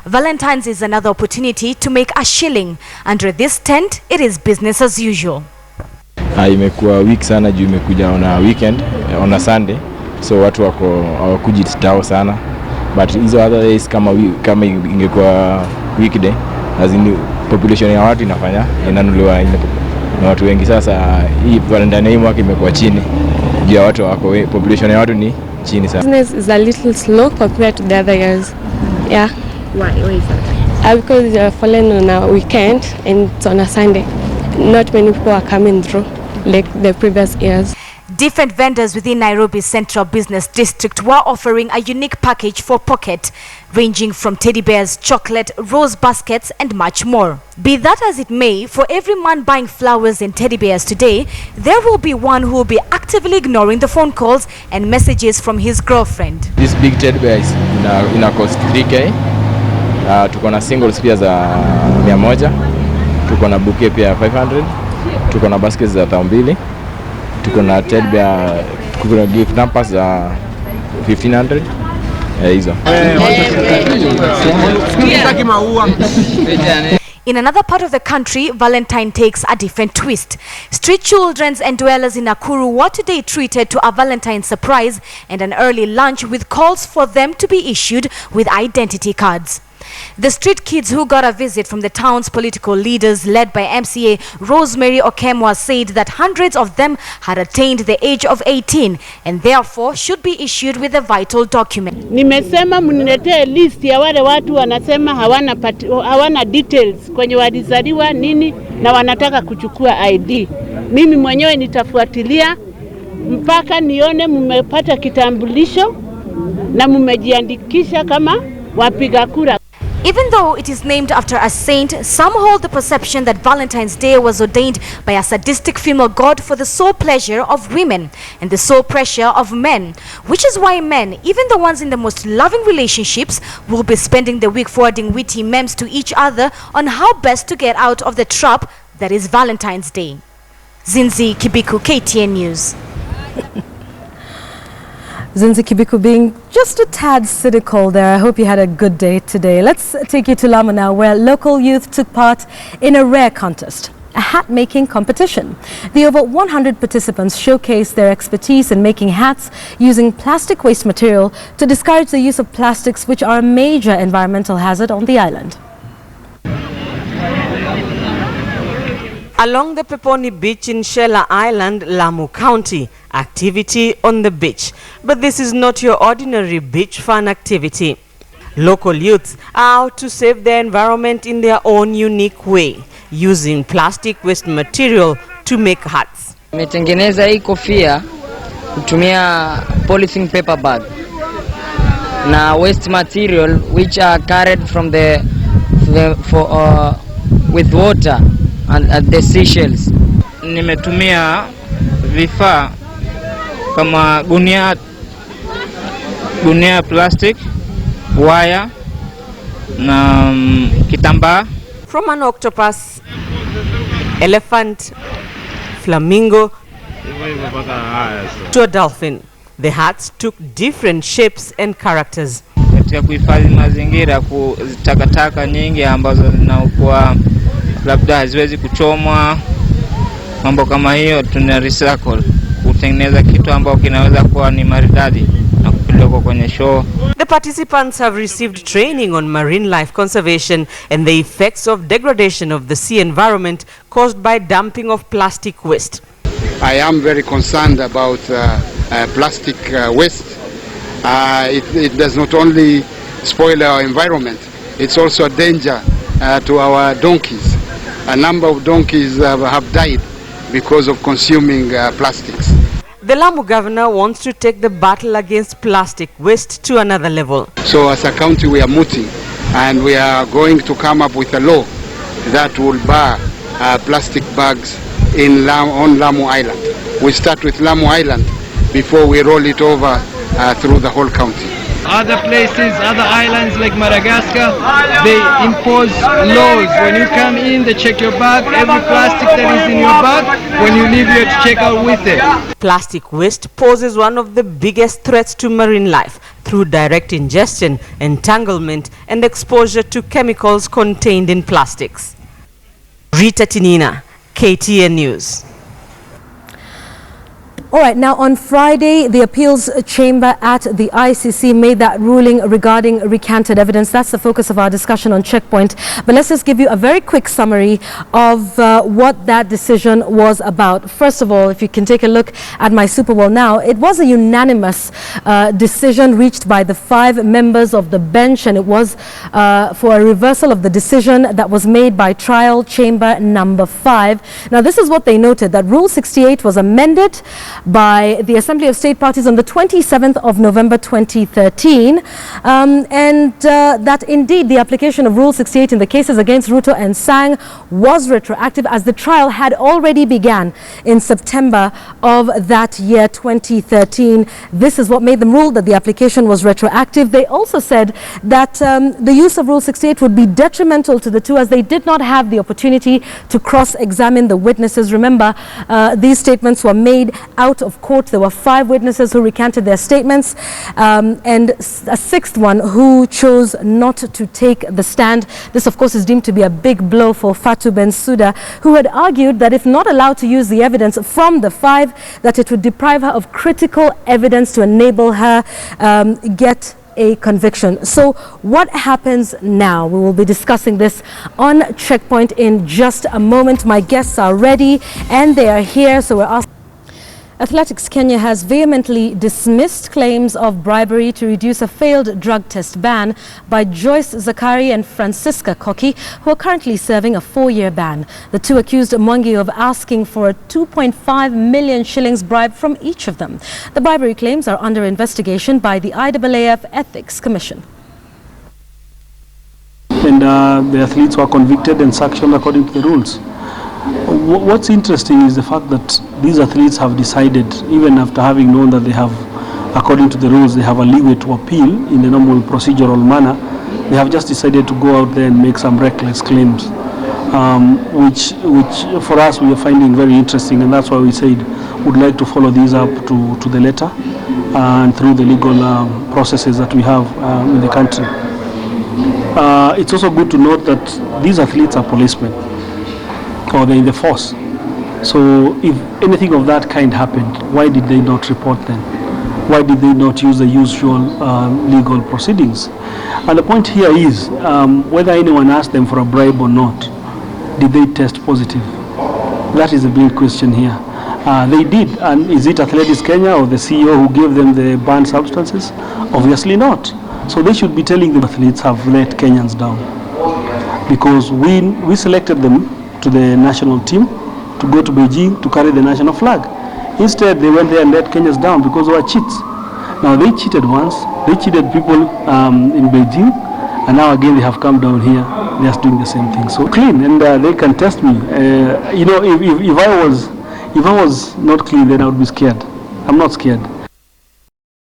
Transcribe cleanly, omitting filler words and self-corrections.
Valentine's is another opportunity to make a shilling. Under this tent, it is business as usual. Imekuwa week sana juu imekuja on a weekend, on a Sunday. So watu wako hawakuji tao sana. But hizo other days kama ingekuwa weekday, as in population ya watu inanunuliwa na watu wengi. Sasa hii Valentine hii mwaka imekuwa chini. Juu ya watu wako population ya watu ni chini sana. Business is a little slow compared to the other years. Yeah. Why is that? Because it's fallen on a weekend and it's on a Sunday. Not many people are coming through like the previous years. Different vendors within Nairobi's Central Business District were offering a unique package for pocket, ranging from teddy bears, chocolate, rose baskets, and much more. Be that as it may, for every man buying flowers and teddy bears today, there will be one who will be actively ignoring the phone calls and messages from his girlfriend. This big teddy bear is ina cost 3K. Tuko na singles pia za 100, tuko na bouquet pia 500, tuko na baskets za 200, tuko na teddy bear, tuko na gift hampers za 1500. Hizo. In another part of the country, Valentine takes a different twist. Street children and dwellers in Nakuru were today treated to a Valentine surprise and an early lunch with calls for them to be issued with identity cards. The street kids who got a visit from the town's political leaders led by MCA Rosemary Okemwa said that hundreds of them had attained the age of 18 and therefore should be issued with a vital document. Nimesema mniletee list ya wale watu wanasema hawana details kwenye walizaliwa nini na wanataka kuchukua ID. Mimi mwenyewe nitafuatilia mpaka nione mmepata kitambulisho na mmejiandikisha kama wapiga kura. Even though it is named after a saint, some hold the perception that Valentine's Day was ordained by a sadistic female god for the sole pleasure of women and the sole pressure of men, which is why men, even the ones in the most loving relationships, will be spending the week forwarding witty memes to each other on how best to get out of the trap that is Valentine's Day. Zinzi Kibiku, KTN News. Zinzi Kibiku being just a tad cynical there. I hope you had a good day today. Let's take you to Lamu now, where local youth took part in a rare contest, a hat-making competition. The over 100 participants showcased their expertise in making hats using plastic waste material to discourage the use of plastics, which are a major environmental hazard on the island. Along the Peponi Beach in Shela Island, Lamu County, activity on the beach. But this is not your ordinary beach fun activity. Local youths are out to save the environment in their own unique way, using plastic waste material to make hats. Nimetengeneza hii kofia kutumia polythene paper bag na waste material which are carried from with water and the seashells. Nimetumia vifaa kama gunia plastic, wire na kitambaa. From an octopus, elephant, flamingo to a dolphin, the hats took different shapes and characters. Katika kuhifadhi mazingira, takataka nyingi ambazo zinakuwa labda haziwezi kuchomwa, mambo kama hiyo tuna recycle kutengeneza kitu ambao kinaweza kuwa ni maridadi na kupelekwa kwenye show. The participants have received training on marine life conservation and the effects of degradation of the sea environment caused by dumping of plastic waste. I am very concerned about plastic waste. It does not only spoil our environment, it's also a danger to our donkeys. A number of donkeys have died because of consuming plastics. The Lamu governor wants to take the battle against plastic waste to another level. So as a county we are mooting and we are going to come up with a law that will bar plastic bags on Lamu Island. We start with Lamu Island before we roll it over through the whole county. Other places, other islands like Madagascar, they impose laws. When you come in, they check your bag. Every plastic that is in your bag, when you leave, you have to check out with it. Plastic waste poses one of the biggest threats to marine life. through direct ingestion, entanglement, and exposure to chemicals contained in plastics. Rita Tinina, KTN News. All right, now on Friday, the appeals chamber at the ICC made that ruling regarding recanted evidence. That's the focus of our discussion on Checkpoint. But let's just give you a very quick summary of what that decision was about. First of all, if you can take a look at my Super Bowl now, it was a unanimous decision reached by the 5 members of the bench, and it was for a reversal of the decision that was made by trial chamber number 5. Now, this is what they noted, that Rule 68 was amended by the Assembly of State Parties on the 27th of November 2013, and that indeed the application of Rule 68 in the cases against Ruto and Sang was retroactive, as the trial had already began in September of that year 2013. This is what made them rule that the application was retroactive. They also said that the use of Rule 68 would be detrimental to the two, as they did not have the opportunity to cross-examine the witnesses. Remember, these statements were made out of court. There were 5 witnesses who recanted their statements, and a 6th one who chose not to take the stand. This, of course, is deemed to be a big blow for Fatu Bensouda, who had argued that if not allowed to use the evidence from the 5, that it would deprive her of critical evidence to enable her get a conviction. So what happens now? We will be discussing this on Checkpoint in just a moment. My guests are ready and they are here, so we're asking. Athletics Kenya has vehemently dismissed claims of bribery to reduce a failed drug test ban by Joyce Zakari and Francisca Koki, who are currently serving a 4-year ban. The two accused Mwangi of asking for a 2.5 million shillings bribe from each of them. The bribery claims are under investigation by the IAAF Ethics Commission. And the athletes were convicted and sanctioned according to the rules. What's interesting is the fact that these athletes have decided, even after having known that they have, according to the rules, they have a leeway to appeal in the normal procedural manner, they have just decided to go out there and make some reckless claims, which for us we are finding very interesting, and that's why we said we'd like to follow these up to the letter and through the legal processes that we have in the country. It's also good to note that these athletes are policemen, or they're in the force. So if anything of that kind happened, why did they not report them? Why did they not use the usual legal proceedings? And the point here is whether anyone asked them for a bribe or not, did they test positive? That is a big question here. They did, and is it Athletics Kenya or the CEO who gave them the banned substances? Obviously not. So they should be telling the athletes have let Kenyans down, because we selected them to the national team to go to Beijing to carry the national flag. Instead, they went there and let Kenyans down because they were cheats. Now, they cheated once, they cheated people in Beijing, and now again they have come down here, they are doing the same thing. So clean, and they can test me. You know, if I was not clean, then I would be scared. I'm not scared.